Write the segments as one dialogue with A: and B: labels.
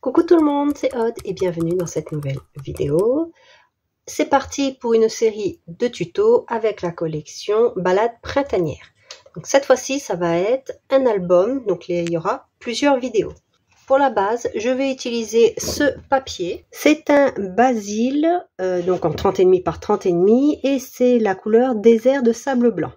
A: Coucou tout le monde, c'est Aude et bienvenue dans cette nouvelle vidéo. C'est parti pour une série de tutos avec la collection Balade printanière. Donc cette fois-ci, ça va être un album, donc il y aura plusieurs vidéos. Pour la base, je vais utiliser ce papier. C'est un basil, donc en 30,5 par 30,5 et c'est la couleur désert de sable blanc.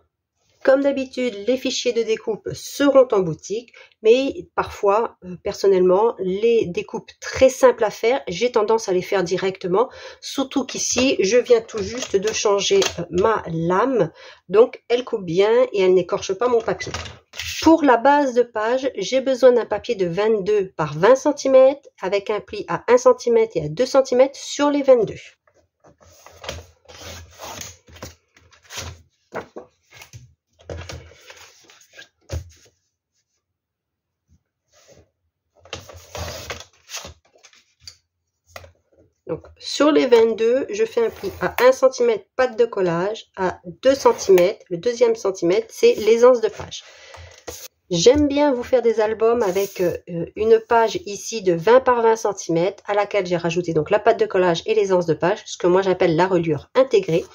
A: Comme d'habitude, les fichiers de découpe seront en boutique, mais parfois, personnellement, les découpes très simples à faire, j'ai tendance à les faire directement, surtout qu'ici, je viens tout juste de changer ma lame, donc elle coupe bien et elle n'écorche pas mon papier. Pour la base de page, j'ai besoin d'un papier de 22 par 20 cm, avec un pli à 1 cm et à 2 cm sur les 22. Donc, sur les 22, je fais un pli à 1 cm patte de collage, à 2 cm. Le deuxième centimètre, c'est l'aisance de page. J'aime bien vous faire des albums avec une page ici de 20 par 20 cm à laquelle j'ai rajouté donc la patte de collage et l'aisance de page, ce que moi j'appelle la reliure intégrée.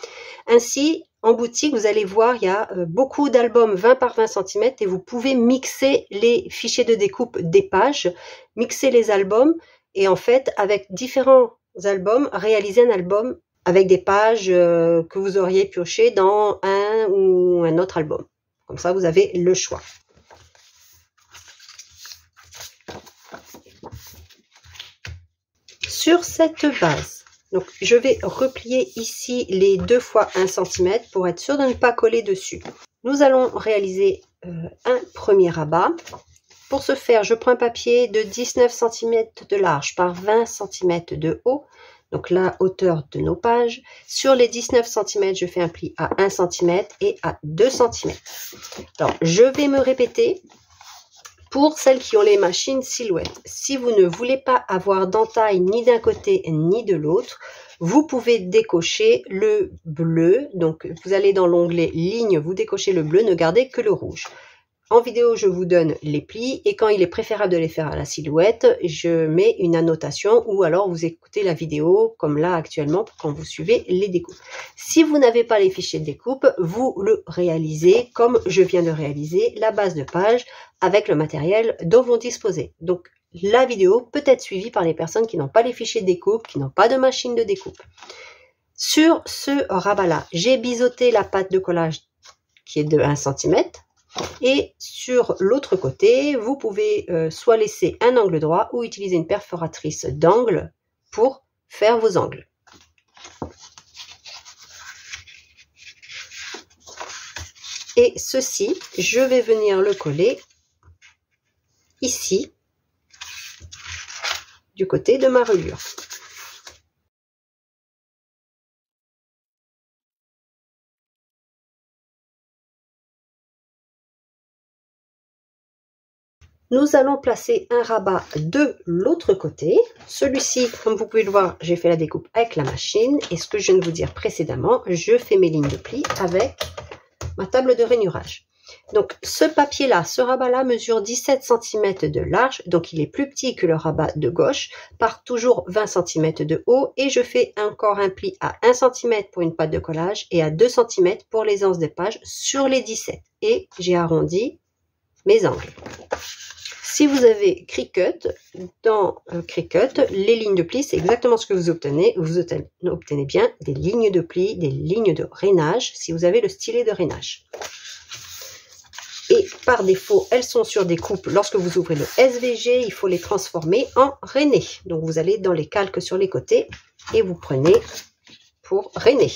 A: Ainsi, en boutique, vous allez voir, il y a beaucoup d'albums 20 par 20 cm et vous pouvez mixer les fichiers de découpe des pages, mixer les albums et en fait, avec différents albums, réaliser un album avec des pages que vous auriez piochées dans un ou un autre album. Comme ça, vous avez le choix. Sur cette base, donc je vais replier ici les 2 fois 1 cm pour être sûr de ne pas coller dessus. Nous allons réaliser un premier rabat. Pour ce faire, je prends un papier de 19 cm de large par 20 cm de haut, donc la hauteur de nos pages. Sur les 19 cm, je fais un pli à 1 cm et à 2 cm. Alors, je vais me répéter pour celles qui ont les machines silhouettes. Si vous ne voulez pas avoir d'entaille ni d'un côté ni de l'autre, vous pouvez décocher le bleu. Donc, vous allez dans l'onglet ligne, vous décochez le bleu, ne gardez que le rouge. En vidéo, je vous donne les plis et quand il est préférable de les faire à la silhouette, je mets une annotation ou alors vous écoutez la vidéo comme là actuellement quand vous suivez les découpes. Si vous n'avez pas les fichiers de découpe, vous le réalisez comme je viens de réaliser la base de page avec le matériel dont vous disposez. Donc la vidéo peut être suivie par les personnes qui n'ont pas les fichiers de découpe, qui n'ont pas de machine de découpe. Sur ce rabat-là, j'ai biseauté la pâte de collage qui est de 1 cm. Et sur l'autre côté, vous pouvez soit laisser un angle droit ou utiliser une perforatrice d'angle pour faire vos angles. Et ceci, je vais venir le coller ici, du côté de ma reliure. Nous allons placer un rabat de l'autre côté. Celui-ci, comme vous pouvez le voir, j'ai fait la découpe avec la machine. Et ce que je viens de vous dire précédemment, je fais mes lignes de pli avec ma table de rainurage. Donc ce papier-là, ce rabat-là mesure 17 cm de large. Donc il est plus petit que le rabat de gauche, par toujours 20 cm de haut. Et je fais encore un pli à 1 cm pour une pâte de collage et à 2 cm pour l'aisance de page sur les 17. Et j'ai arrondi mes angles. Si vous avez Cricut, dans Cricut, les lignes de pli, c'est exactement ce que vous obtenez. Vous obtenez bien des lignes de pli, des lignes de rainage, si vous avez le stylet de rainage. Et par défaut, elles sont sur des coupes. Lorsque vous ouvrez le SVG, il faut les transformer en rainé. Donc vous allez dans les calques sur les côtés et vous prenez pour rainer.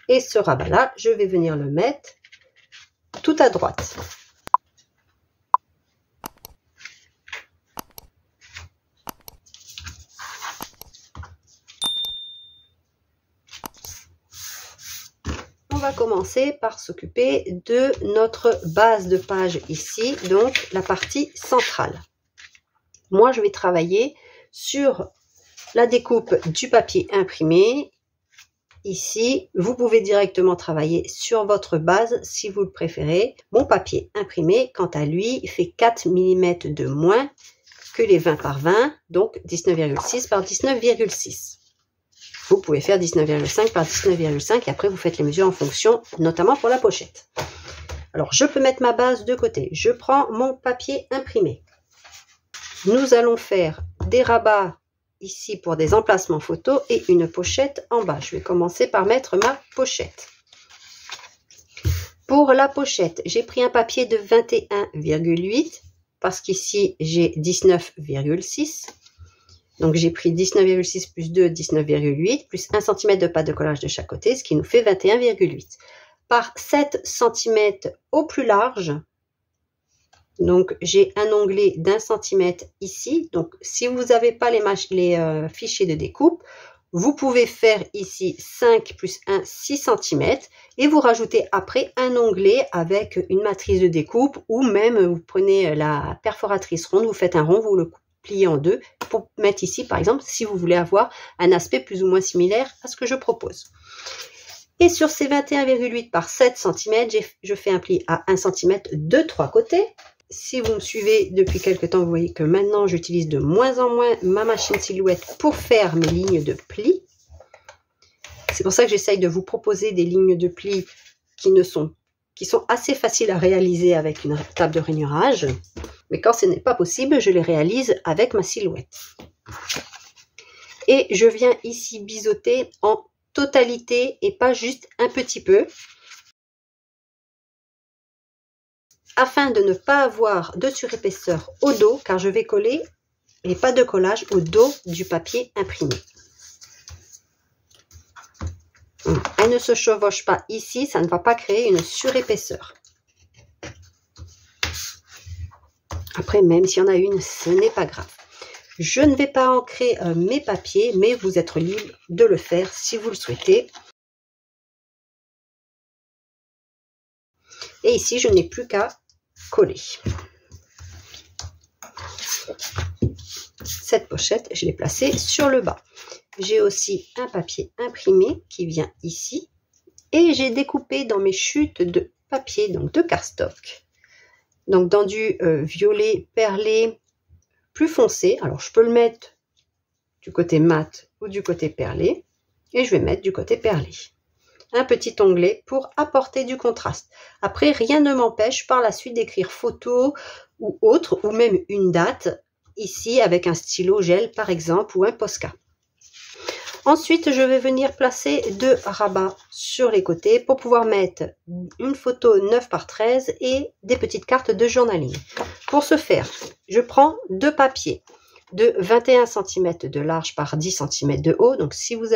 A: Et ce rabat-là, je vais venir le mettre tout à droite. On va commencer par s'occuper de notre base de page ici, donc la partie centrale. Moi, je vais travailler sur la découpe du papier imprimé. Ici, vous pouvez directement travailler sur votre base si vous le préférez. Mon papier imprimé, quant à lui, fait 4 mm de moins que les 20 par 20, donc 19,6 par 19,6. Vous pouvez faire 19,5 par 19,5 et après vous faites les mesures en fonction, notamment pour la pochette. Alors je peux mettre ma base de côté. Je prends mon papier imprimé. Nous allons faire des rabats ici pour des emplacements photos et une pochette en bas. Je vais commencer par mettre ma pochette. Pour la pochette, j'ai pris un papier de 21,8 parce qu'ici j'ai 19,6. Donc j'ai pris 19,6 plus 2, 19,8, plus 1 cm de pâte de collage de chaque côté, ce qui nous fait 21,8. Par 7 cm au plus large, donc j'ai un onglet d'1 cm ici. Donc si vous n'avez pas les fichiers de découpe, vous pouvez faire ici 5 plus 1, 6 cm et vous rajoutez après un onglet avec une matrice de découpe ou même vous prenez la perforatrice ronde, vous faites un rond, vous le plier en deux pour mettre ici par exemple si vous voulez avoir un aspect plus ou moins similaire à ce que je propose. Et sur ces 21,8 par 7 cm, je fais un pli à 1 cm de 3 côtés. Si vous me suivez depuis quelques temps, vous voyez que maintenant j'utilise de moins en moins ma machine Silhouette pour faire mes lignes de pli. C'est pour ça que j'essaye de vous proposer des lignes de pli qui sont assez faciles à réaliser avec une table de rainurage. Mais quand ce n'est pas possible, je les réalise avec ma Silhouette. Et je viens ici biseauter en totalité et pas juste un petit peu. Afin de ne pas avoir de surépaisseur au dos, car je vais coller les pâtes de collage au dos du papier imprimé. Elle ne se chevauche pas ici, ça ne va pas créer une surépaisseur. Après, même s'il y en a une, ce n'est pas grave. Je ne vais pas ancrer mes papiers, mais vous êtes libre de le faire si vous le souhaitez. Et ici, je n'ai plus qu'à coller. Cette pochette, je l'ai placée sur le bas. J'ai aussi un papier imprimé qui vient ici. Et j'ai découpé dans mes chutes de papier, donc de cardstock. Donc dans du violet perlé plus foncé. Alors je peux le mettre du côté mat ou du côté perlé. Et je vais mettre du côté perlé. Un petit onglet pour apporter du contraste. Après, rien ne m'empêche par la suite d'écrire photo ou autre, ou même une date, ici avec un stylo gel par exemple, ou un Posca. Ensuite, je vais venir placer 2 rabats sur les côtés pour pouvoir mettre une photo 9 par 13 et des petites cartes de journaling. Pour ce faire, je prends 2 papiers de 21 cm de large par 10 cm de haut. Donc, si vous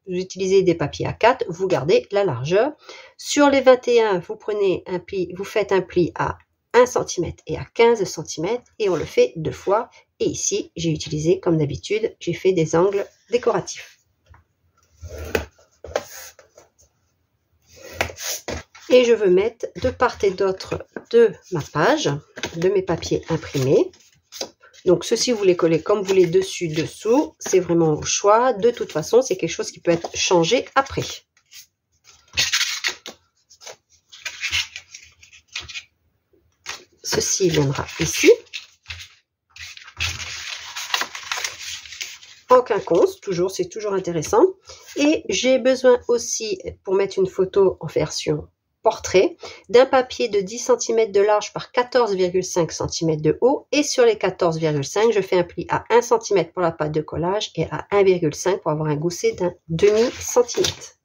A: utilisez des papiers A4, vous gardez la largeur. Sur les 21, vous faites un pli à 1 cm et à 15 cm et on le fait 2 fois. Et ici, j'ai utilisé, comme d'habitude, j'ai fait des angles décoratifs. Et je veux mettre de part et d'autre de ma page, de mes papiers imprimés. Donc, ceci, vous les collez comme vous voulez dessus, dessous. C'est vraiment au choix. De toute façon, c'est quelque chose qui peut être changé après. Ceci viendra ici. En quinconce, c'est toujours intéressant. Et j'ai besoin aussi, pour mettre une photo en version portrait, d'un papier de 10 cm de large par 14,5 cm de haut. Et sur les 14,5, je fais un pli à 1 cm pour la pâte de collage et à 1,5 pour avoir un gousset d'un demi-centimètre.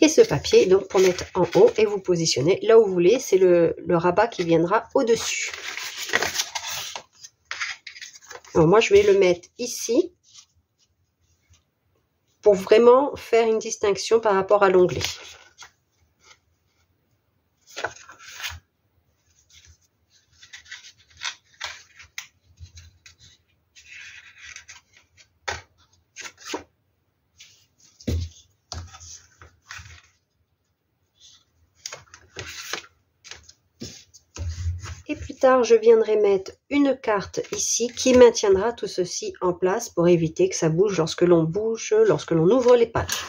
A: Et ce papier, donc, pour mettre en haut et vous positionnez là où vous voulez, c'est le rabat qui viendra au-dessus. Alors moi, je vais le mettre ici pour vraiment faire une distinction par rapport à l'onglet. Et plus tard, je viendrai mettre une carte ici qui maintiendra tout ceci en place pour éviter que ça bouge lorsque l'on ouvre les pages.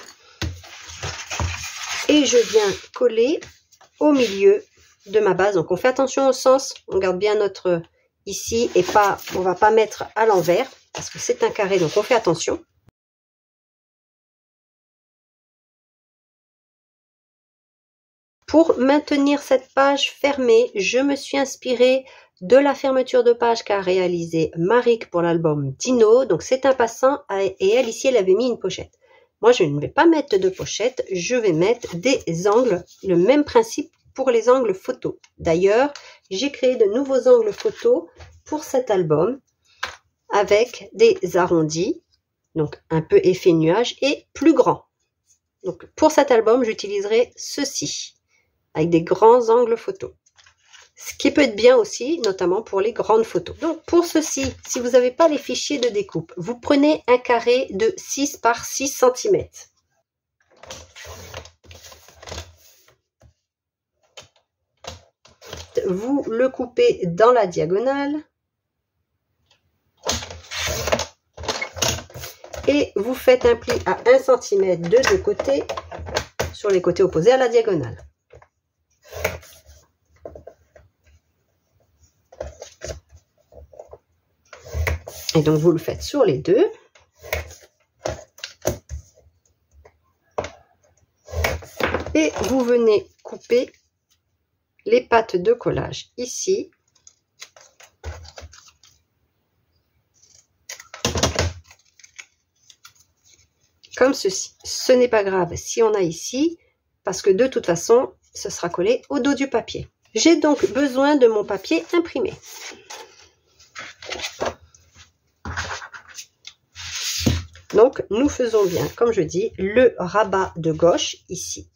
A: Et je viens coller au milieu de ma base. Donc on fait attention au sens, on garde bien notre ici et pas, on va pas mettre à l'envers parce que c'est un carré, donc on fait attention. Pour maintenir cette page fermée, je me suis inspirée de la fermeture de page qu'a réalisé Maric pour l'album Dino. Donc c'est un passant et elle ici elle avait mis une pochette. Moi je ne vais pas mettre de pochette, je vais mettre des angles, le même principe pour les angles photos. D'ailleurs, j'ai créé de nouveaux angles photos pour cet album avec des arrondis, donc un peu effet nuage et plus grand. Donc pour cet album, j'utiliserai ceci, avec des grands angles photos. Ce qui peut être bien aussi, notamment pour les grandes photos. Donc pour ceci, si vous n'avez pas les fichiers de découpe, vous prenez un carré de 6 par 6 cm. Vous le coupez dans la diagonale. Et vous faites un pli à 1 cm de deux côtés, sur les côtés opposés à la diagonale. Et donc vous le faites sur les deux. Et vous venez couper les pattes de collage ici. Comme ceci. Ce n'est pas grave si on a ici, parce que de toute façon, ce sera collé au dos du papier. J'ai donc besoin de mon papier imprimé. Donc, nous faisons bien, comme je dis, le rabat de gauche ici.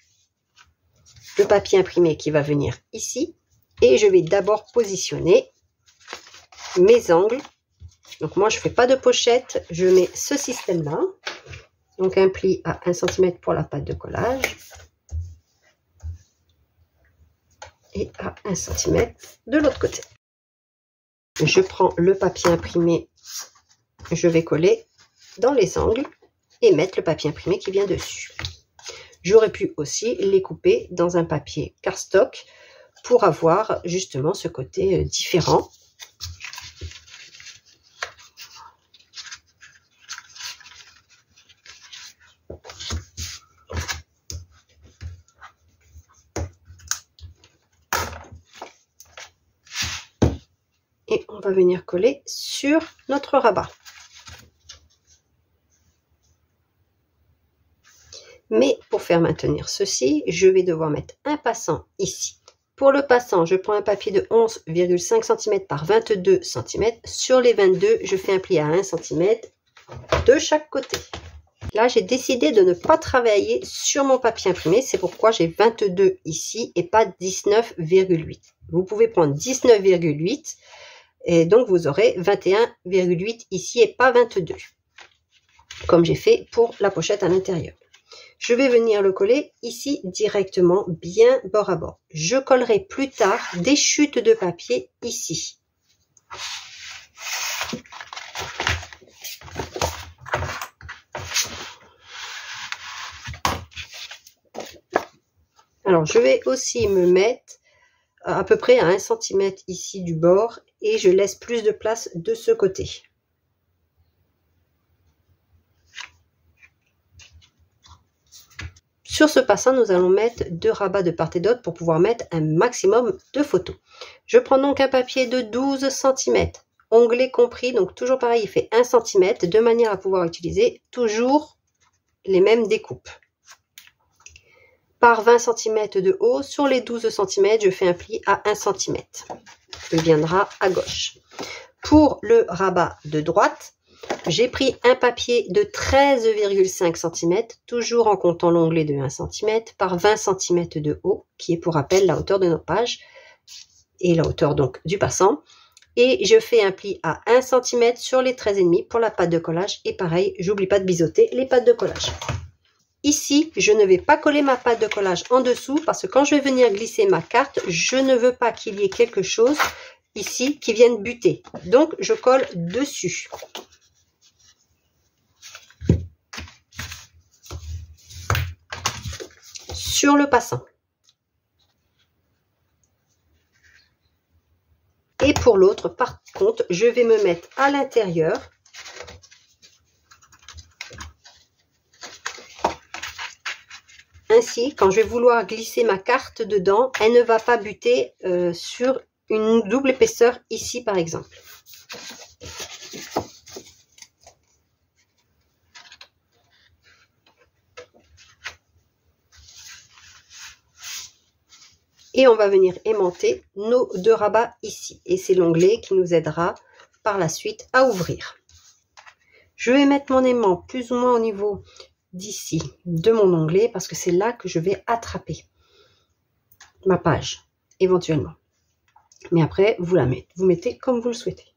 A: Le papier imprimé qui va venir ici. Et je vais d'abord positionner mes angles. Donc, moi, je ne fais pas de pochette. Je mets ce système-là. Donc, un pli à 1 cm pour la pâte de collage. Et à 1 cm de l'autre côté. Je prends le papier imprimé. Je vais coller dans les angles et mettre le papier imprimé qui vient dessus. J'aurais pu aussi les couper dans un papier cardstock pour avoir justement ce côté différent. Et on va venir coller sur notre rabat. Mais pour faire maintenir ceci, je vais devoir mettre un passant ici. Pour le passant, je prends un papier de 11,5 cm par 22 cm. Sur les 22, je fais un pli à 1 cm de chaque côté. Là, j'ai décidé de ne pas travailler sur mon papier imprimé. C'est pourquoi j'ai 22 ici et pas 19,8. Vous pouvez prendre 19,8 et donc vous aurez 21,8 ici et pas 22. Comme j'ai fait pour la pochette à l'intérieur. Je vais venir le coller ici directement, bien bord à bord. Je collerai plus tard des chutes de papier ici. Alors, je vais aussi me mettre à peu près à 1 cm ici du bord et je laisse plus de place de ce côté. Sur ce passant, nous allons mettre 2 rabats de part et d'autre pour pouvoir mettre un maximum de photos. Je prends donc un papier de 12 cm, onglet compris, donc toujours pareil, il fait 1 cm, de manière à pouvoir utiliser toujours les mêmes découpes. Par 20 cm de haut, sur les 12 cm, je fais un pli à 1 cm. Il viendra à gauche. Pour le rabat de droite, j'ai pris un papier de 13,5 cm, toujours en comptant l'onglet de 1 cm, par 20 cm de haut, qui est pour rappel la hauteur de nos pages, et la hauteur donc du passant. Et je fais un pli à 1 cm sur les 13,5 pour la pâte de collage, et pareil, j'oublie pas de biseauter les pâtes de collage. Ici, je ne vais pas coller ma pâte de collage en dessous, parce que quand je vais venir glisser ma carte, je ne veux pas qu'il y ait quelque chose ici qui vienne buter. Donc, je colle dessus. Sur le passant. Et pour l'autre, par contre, je vais me mettre à l'intérieur. Ainsi, quand je vais vouloir glisser ma carte dedans, elle ne va pas buter sur une double épaisseur ici, par exemple. Et on va venir aimanter nos deux rabats ici. Et c'est l'onglet qui nous aidera par la suite à ouvrir. Je vais mettre mon aimant plus ou moins au niveau d'ici, de mon onglet, parce que c'est là que je vais attraper ma page, éventuellement. Mais après, vous mettez comme vous le souhaitez.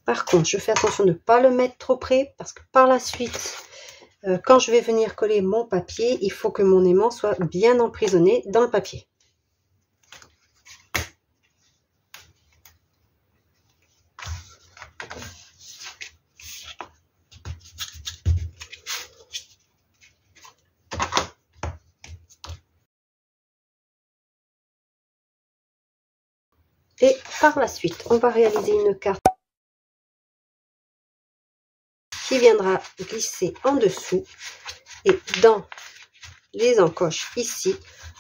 A: Par contre, je fais attention de ne pas le mettre trop près, parce que par la suite, quand je vais venir coller mon papier, il faut que mon aimant soit bien emprisonné dans le papier. Et par la suite, on va réaliser une carte qui viendra glisser en dessous et dans les encoches ici.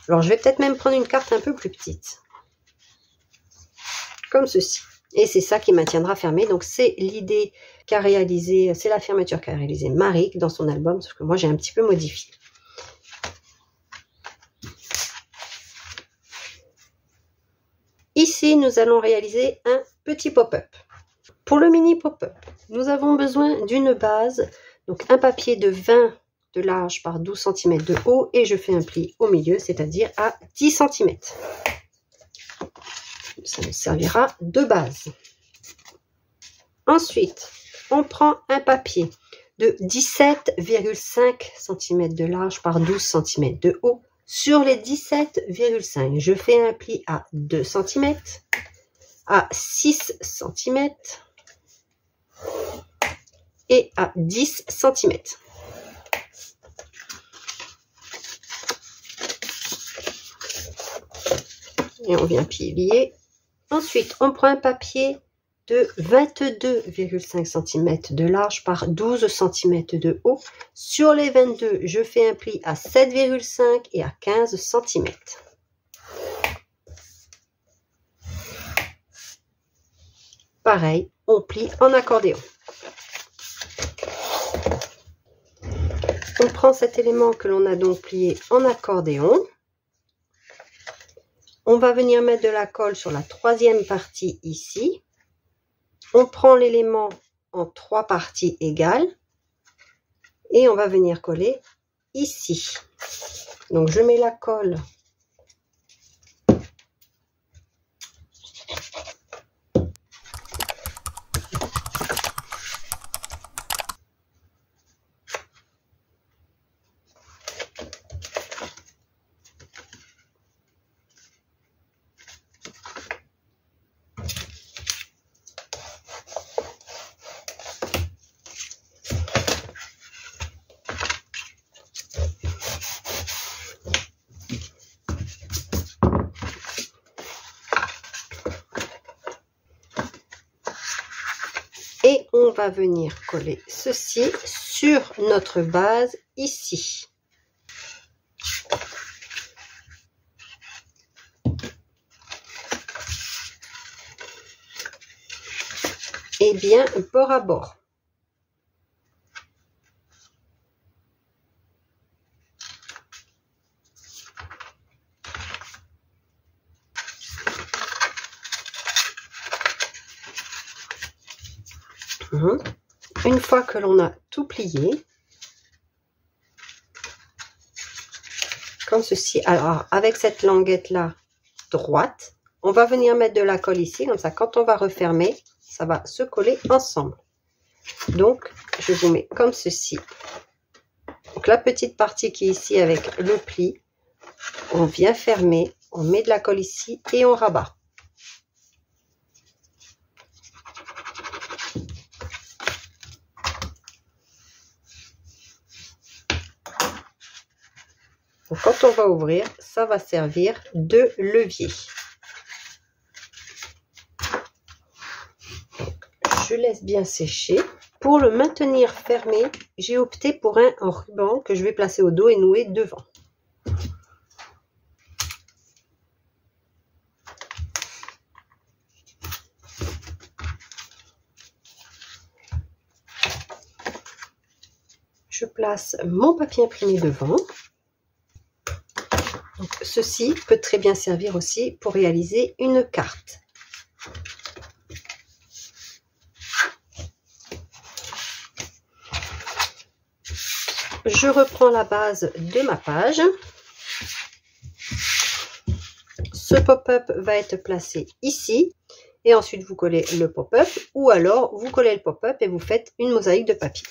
A: Alors, je vais peut-être même prendre une carte un peu plus petite, comme ceci. Et c'est ça qui maintiendra fermé. Donc, c'est l'idée qu'a réalisé, c'est la fermeture qu'a réalisé Marie dans son album, sauf que moi, j'ai un petit peu modifié. Ici, nous allons réaliser un petit pop-up. Pour le mini pop-up, nous avons besoin d'une base, donc un papier de 20 de large par 12 cm de haut, et je fais un pli au milieu, c'est-à-dire à 10 cm. Ça nous servira de base. Ensuite, on prend un papier de 17,5 cm de large par 12 cm de haut. Sur les 17,5, je fais un pli à 2 cm, à 6 cm et à 10 cm. Et on vient plier. Ensuite, on prend un papier de 22,5 cm de large par 12 cm de haut. Sur les 22, je fais un pli à 7,5 et à 15 cm. Pareil, on plie en accordéon. On prend cet élément que l'on a donc plié en accordéon. On va venir mettre de la colle sur la troisième partie ici. On prend l'élément en 3 parties égales et on va venir coller ici. Donc je mets la colle et on va venir coller ceci sur notre base ici. Et bien bord à bord. Une fois que l'on a tout plié, comme ceci, alors avec cette languette là droite, on va venir mettre de la colle ici, comme ça quand on va refermer, ça va se coller ensemble. Donc je vous mets comme ceci. Donc la petite partie qui est ici avec le pli, on vient fermer, on met de la colle ici et on rabat. Donc, quand on va ouvrir, ça va servir de levier. je laisse bien sécher. Pour le maintenir fermé, j'ai opté pour un ruban que je vais placer au dos et nouer devant. Je place mon papier imprimé devant. Donc, ceci peut très bien servir aussi pour réaliser une carte. Je reprends la base de ma page. Ce pop-up va être placé ici. Et ensuite, vous collez le pop-up. Ou alors, vous collez le pop-up et vous faites une mosaïque de papier.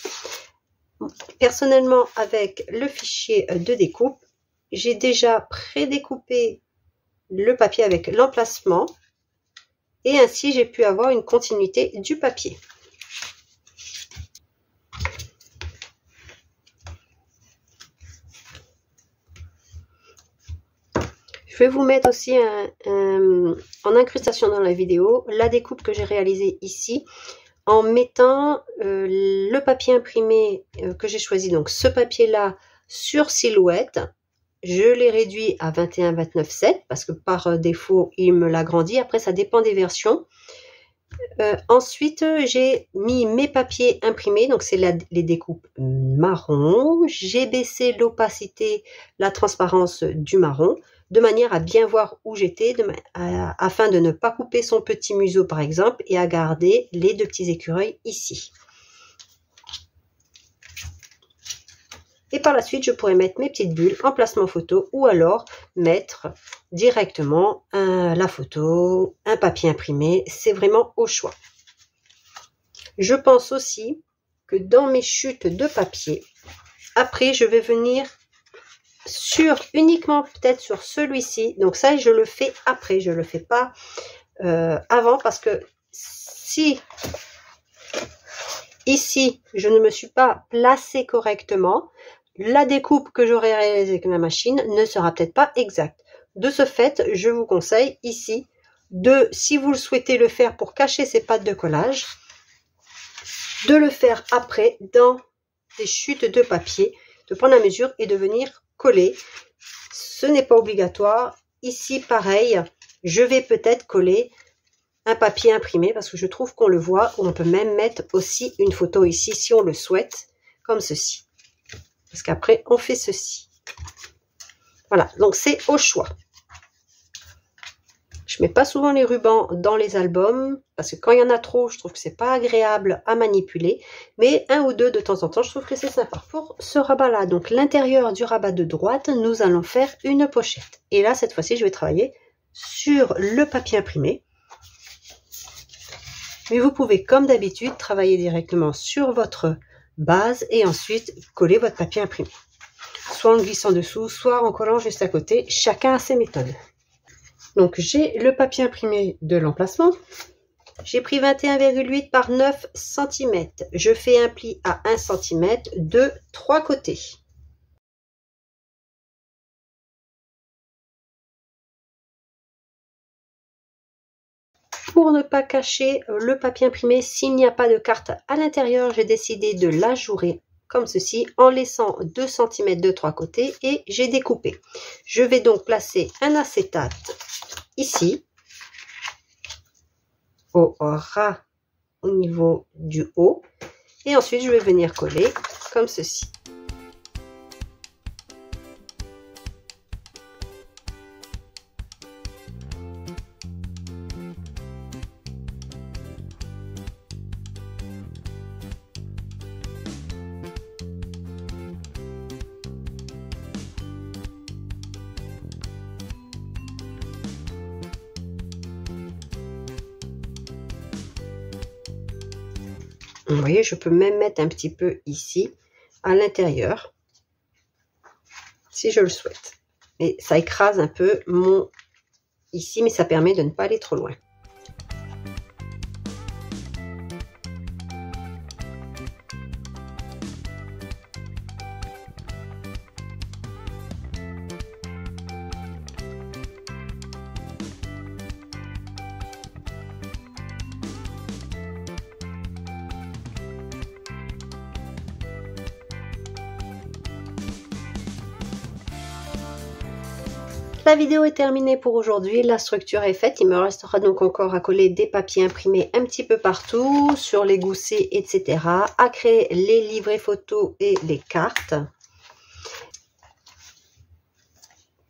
A: Personnellement, avec le fichier de découpe, j'ai déjà pré-découpé le papier avec l'emplacement. Et ainsi, j'ai pu avoir une continuité du papier. Je vais vous mettre aussi en incrustation dans la vidéo la découpe que j'ai réalisée ici en mettant le papier imprimé que j'ai choisi, donc ce papier là, sur silhouette. Je l'ai réduit à 21-29-7 parce que par défaut il me l'agrandit. Après ça dépend des versions. Ensuite j'ai mis mes papiers imprimés, donc c'est les découpes marron. J'ai baissé l'opacité, la transparence du marron, de manière à bien voir où j'étais, afin de ne pas couper son petit museau par exemple, et à garder les deux petits écureuils ici. Et par la suite, je pourrais mettre mes petites bulles, emplacement photo, ou alors mettre directement la photo, un papier imprimé. C'est vraiment au choix. Je pense aussi que dans mes chutes de papier, après, je vais venir uniquement peut-être sur celui-ci. Donc ça, je le fais après, je le fais pas avant, parce que si ici, je ne me suis pas placée correctement, la découpe que j'aurai réalisée avec ma machine ne sera peut-être pas exacte. De ce fait, je vous conseille ici si vous le souhaitez le faire pour cacher ces pattes de collage, de le faire après dans des chutes de papier, de prendre la mesure et de venir coller. Ce n'est pas obligatoire. Ici, pareil, je vais peut-être coller un papier imprimé parce que je trouve qu'on le voit. On peut même mettre aussi une photo ici si on le souhaite, comme ceci. Parce qu'après, on fait ceci. Voilà, donc c'est au choix. Je mets pas souvent les rubans dans les albums parce que quand il y en a trop, je trouve que c'est pas agréable à manipuler. Mais un ou deux de temps en temps, je trouve que c'est sympa. Pour ce rabat-là, donc l'intérieur du rabat de droite, nous allons faire une pochette. Et là, cette fois-ci, je vais travailler sur le papier imprimé. Mais vous pouvez, comme d'habitude, travailler directement sur votre base et ensuite coller votre papier imprimé. Soit en glissant dessous, soit en collant juste à côté. Chacun a ses méthodes. Donc, j'ai le papier imprimé de l'emplacement. J'ai pris 21,8 par 9 cm. Je fais un pli à 1 cm de 3 côtés. Pour ne pas cacher le papier imprimé, s'il n'y a pas de carte à l'intérieur, j'ai décidé de l'ajourer comme ceci en laissant 2 cm de 3 côtés et j'ai découpé. Je vais donc placer un acétate ici, au ras au niveau du haut, et ensuite je vais venir coller comme ceci. Vous voyez, je peux même mettre un petit peu ici, à l'intérieur, si je le souhaite. Et ça écrase un peu ici, mais ça permet de ne pas aller trop loin. La vidéo est terminée pour aujourd'hui, la structure est faite. Il me restera donc encore à coller des papiers imprimés un petit peu partout, sur les goussets, etc. À créer les livrets photos et les cartes.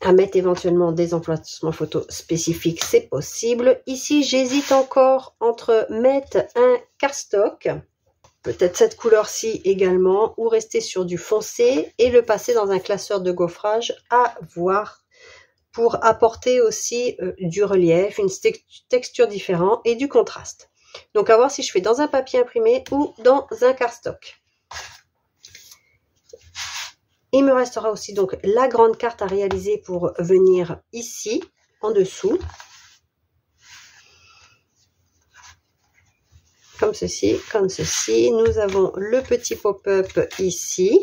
A: À mettre éventuellement des emplacements photos spécifiques, c'est possible. Ici, j'hésite encore entre mettre un cardstock, peut-être cette couleur-ci également, ou rester sur du foncé et le passer dans un classeur de gaufrage, à voir, pour apporter aussi du relief, une texture différente et du contraste. Donc à voir si je fais dans un papier imprimé ou dans un cardstock. Il me restera aussi donc la grande carte à réaliser pour venir ici, en dessous. Comme ceci, comme ceci. Nous avons le petit pop-up ici.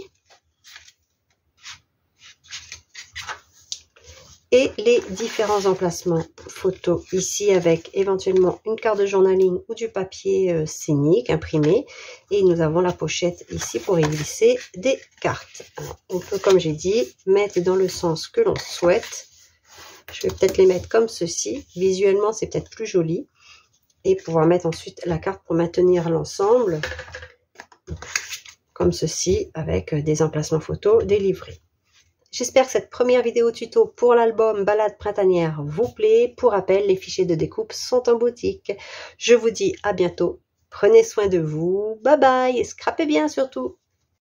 A: Et les différents emplacements photos ici, avec éventuellement une carte de journaling ou du papier scénique imprimé. Et nous avons la pochette ici pour y glisser des cartes. Alors, on peut, comme j'ai dit, mettre dans le sens que l'on souhaite. Je vais peut-être les mettre comme ceci. Visuellement, c'est peut-être plus joli. Et pouvoir mettre ensuite la carte pour maintenir l'ensemble. Comme ceci, avec des emplacements photos délivrés. J'espère que cette première vidéo tuto pour l'album Balade printanière vous plaît. Pour rappel, les fichiers de découpe sont en boutique. Je vous dis à bientôt. Prenez soin de vous. Bye bye et scrapez bien surtout.